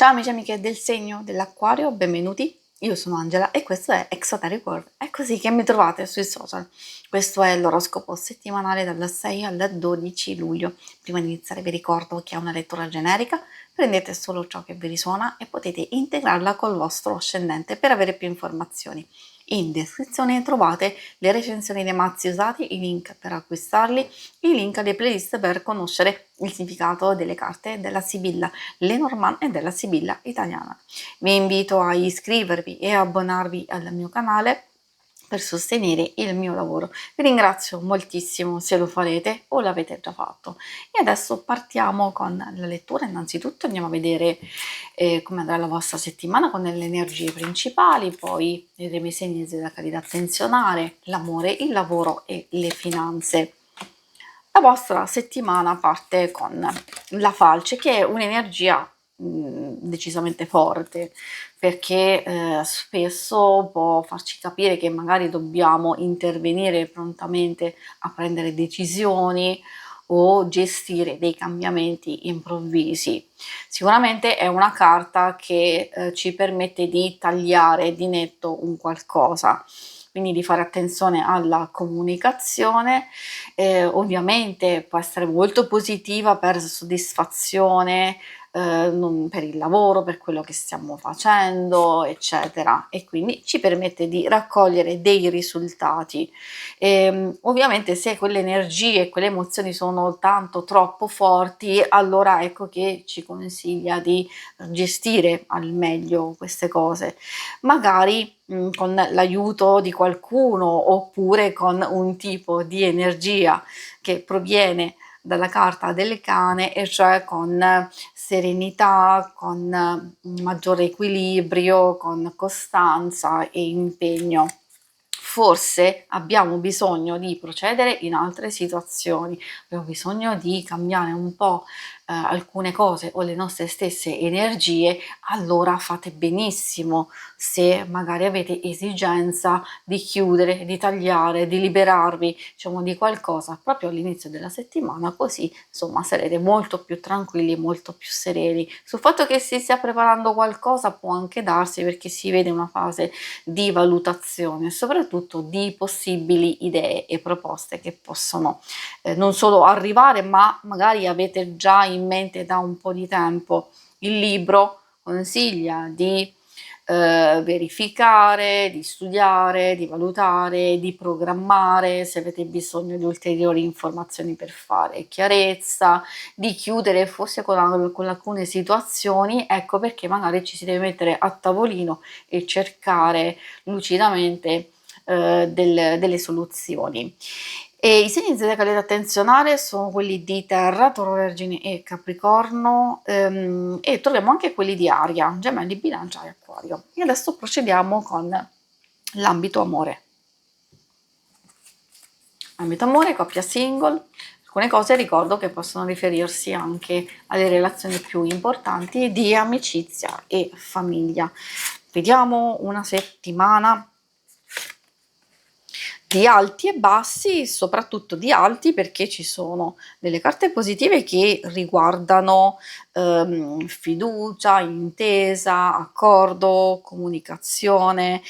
Ciao amici e amiche del segno dell'Acquario, benvenuti. Io sono Angela e questo è Exoteric World. È così che mi trovate sui social. Questo è l'oroscopo settimanale dal 6 al 12 luglio. Prima di iniziare vi ricordo che è una lettura generica, prendete solo ciò che vi risuona e potete integrarla col vostro ascendente per avere più informazioni. In descrizione trovate le recensioni dei mazzi usati, i link per acquistarli, i link alle playlist per conoscere il significato delle carte della Sibilla Lenormand e della Sibilla italiana. Vi invito a iscrivervi e abbonarvi al mio canale per sostenere il mio lavoro. Vi ringrazio moltissimo se lo farete o l'avete già fatto. E adesso partiamo con la lettura. Innanzitutto andiamo a vedere come andrà la vostra settimana con le energie principali, poi vedremo i segni zodiacali da attenzionare, l'amore, il lavoro e le finanze. La vostra settimana parte con la Falce, che è un'energia decisamente forte, perché spesso può farci capire che magari dobbiamo intervenire prontamente a prendere decisioni o gestire dei cambiamenti improvvisi. Sicuramente è una carta che ci permette di tagliare di netto un qualcosa, quindi di fare attenzione alla comunicazione. Ovviamente può essere molto positiva per soddisfazione, per il lavoro, per quello che stiamo facendo, eccetera, e quindi ci permette di raccogliere dei risultati. Ovviamente se quelle energie e quelle emozioni sono tanto troppo forti, allora ecco che ci consiglia di gestire al meglio queste cose, magari con l'aiuto di qualcuno oppure con un tipo di energia che proviene dalla carta del cane, e cioè con serenità, con maggiore equilibrio, con costanza e impegno. Forse abbiamo bisogno di procedere in altre situazioni, abbiamo bisogno di cambiare un po' alcune cose o le nostre stesse energie. Allora fate benissimo se magari avete esigenza di chiudere, di tagliare, di liberarvi, diciamo, di qualcosa proprio all'inizio della settimana, così insomma sarete molto più tranquilli, molto più sereni. Sul fatto che si stia preparando qualcosa può anche darsi, perché si vede una fase di valutazione, soprattutto di possibili idee e proposte che possono non solo arrivare, ma magari avete già in mente da un po' di tempo. Il libro consiglia di verificare, di studiare, di valutare, di programmare se avete bisogno di ulteriori informazioni per fare chiarezza, di chiudere forse con alcune situazioni. Ecco perché magari ci si deve mettere a tavolino e cercare lucidamente delle soluzioni. E i segni zodiacali da attenzionare sono quelli di Terra, Toro, Vergine e Capricorno, e troviamo anche quelli di Aria, Gemelli, Bilancia e Acquario. E adesso procediamo con l'ambito amore. Ambito amore, coppia single. Alcune cose ricordo che possono riferirsi anche alle relazioni più importanti di amicizia e famiglia. Vediamo una settimana di alti e bassi, soprattutto di alti, perché ci sono delle carte positive che riguardano fiducia, intesa, accordo, comunicazione,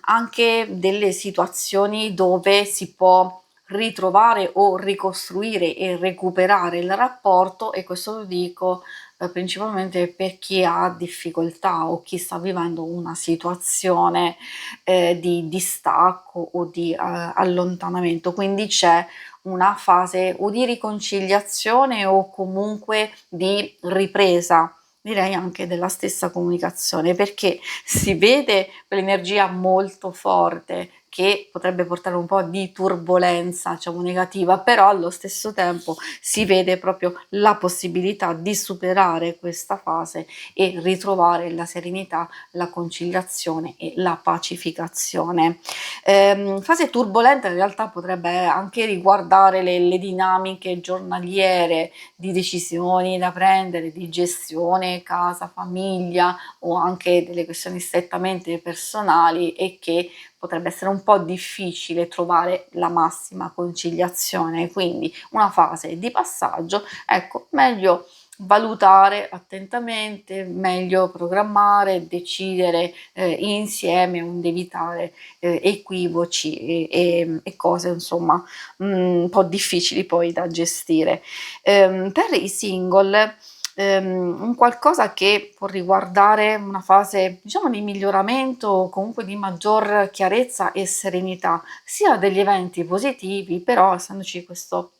anche delle situazioni dove si può ritrovare o ricostruire e recuperare il rapporto, e questo lo dico principalmente per chi ha difficoltà o chi sta vivendo una situazione di distacco o di allontanamento. Quindi c'è una fase o di riconciliazione o comunque di ripresa, direi anche della stessa comunicazione, perché si vede quell'energia molto forte che potrebbe portare un po' di turbolenza, diciamo negativa, però allo stesso tempo si vede proprio la possibilità di superare questa fase e ritrovare la serenità, la conciliazione e la pacificazione. Fase turbolenta in realtà potrebbe anche riguardare le dinamiche giornaliere di decisioni da prendere, di gestione casa, famiglia, o anche delle questioni strettamente personali, e che potrebbe essere un po' difficile trovare la massima conciliazione, quindi una fase di passaggio. Ecco, meglio valutare attentamente, meglio programmare, decidere insieme, onde evitare equivoci e cose insomma un po' difficili poi da gestire. Per i single, un qualcosa che può riguardare una fase, diciamo, di miglioramento o comunque di maggior chiarezza e serenità, sia degli eventi positivi, però essendoci questo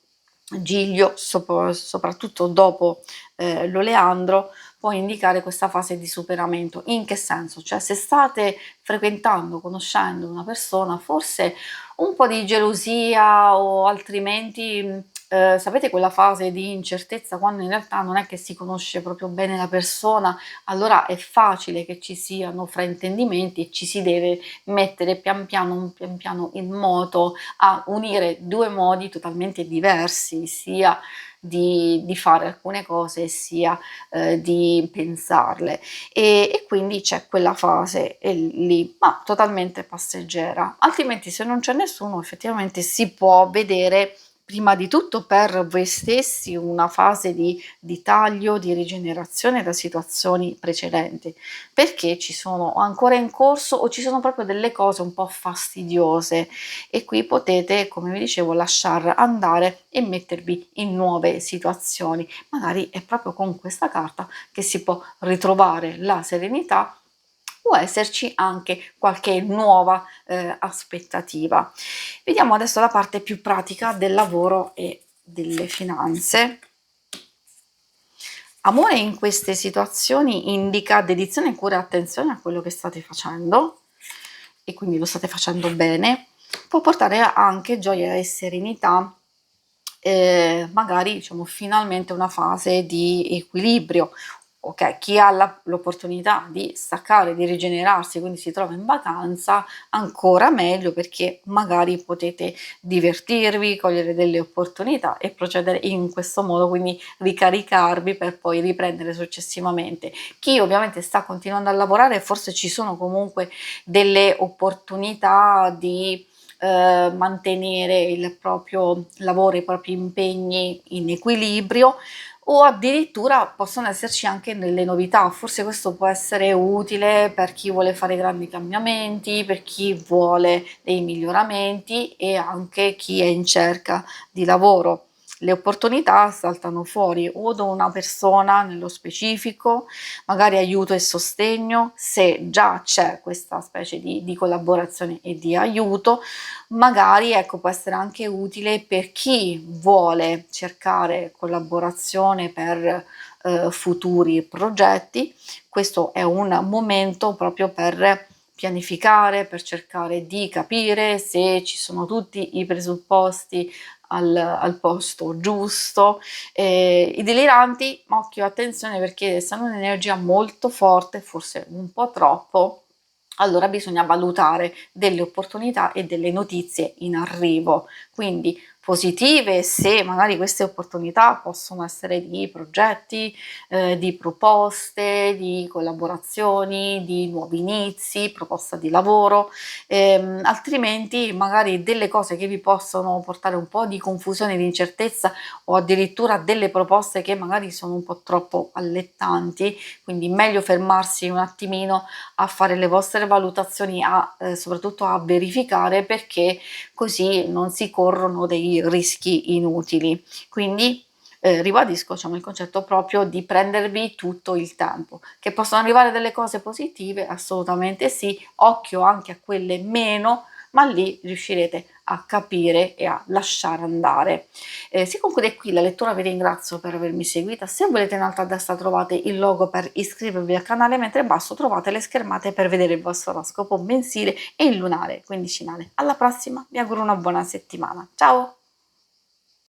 Giglio, soprattutto dopo l'oleandro, può indicare questa fase di superamento. In che senso? Cioè se state frequentando, conoscendo una persona, forse un po' di gelosia o altrimenti, sapete quella fase di incertezza quando in realtà non è che si conosce proprio bene la persona, allora è facile che ci siano fraintendimenti e ci si deve mettere pian piano in moto a unire due modi totalmente diversi, sia di fare alcune cose sia di pensarle e quindi c'è quella fase lì, ma totalmente passeggera. Altrimenti se non c'è nessuno effettivamente si può vedere prima di tutto per voi stessi una fase di taglio, di rigenerazione da situazioni precedenti, perché ci sono ancora in corso o ci sono proprio delle cose un po' fastidiose e qui potete, come vi dicevo, lasciar andare e mettervi in nuove situazioni. Magari è proprio con questa carta che si può ritrovare la serenità, può esserci anche qualche nuova aspettativa. Vediamo adesso la parte più pratica del lavoro e delle finanze. Amore in queste situazioni indica dedizione, cura e attenzione a quello che state facendo e quindi lo state facendo bene. Può portare anche gioia e serenità, magari diciamo finalmente una fase di equilibrio. Ok, chi ha l'opportunità di staccare, di rigenerarsi, quindi si trova in vacanza, ancora meglio perché magari potete divertirvi, cogliere delle opportunità e procedere in questo modo, quindi ricaricarvi per poi riprendere successivamente. Chi ovviamente sta continuando a lavorare, forse ci sono comunque delle opportunità di mantenere il proprio lavoro, i propri impegni in equilibrio o addirittura possono esserci anche delle novità. Forse questo può essere utile per chi vuole fare grandi cambiamenti, per chi vuole dei miglioramenti e anche chi è in cerca di lavoro. Le opportunità saltano fuori o da una persona nello specifico, magari aiuto e sostegno, se già c'è questa specie di collaborazione e di aiuto, magari ecco, può essere anche utile per chi vuole cercare collaborazione per futuri progetti. Questo è un momento proprio per pianificare, per cercare di capire se ci sono tutti i presupposti al posto giusto. I deliranti, occhio, attenzione perché essendo un'energia molto forte, forse un po' troppo, allora bisogna valutare delle opportunità e delle notizie in arrivo, quindi positive se magari queste opportunità possono essere di progetti, di proposte, di collaborazioni, di nuovi inizi, proposta di lavoro, altrimenti magari delle cose che vi possono portare un po' di confusione, di incertezza o addirittura delle proposte che magari sono un po' troppo allettanti, quindi meglio fermarsi un attimino a fare le vostre valutazioni, soprattutto a verificare perché così non si corrono dei rischi inutili. Quindi ribadisco diciamo, il concetto proprio di prendervi tutto il tempo. Che possono arrivare delle cose positive? Assolutamente sì, occhio anche a quelle meno, ma lì riuscirete a capire e a lasciare andare. Si conclude qui la lettura, vi ringrazio per avermi seguita. Se volete in alto a destra trovate il logo per iscrivervi al canale, mentre in basso trovate le schermate per vedere il vostro oroscopo mensile e il lunare quindicinale. Alla prossima, vi auguro una buona settimana. Ciao!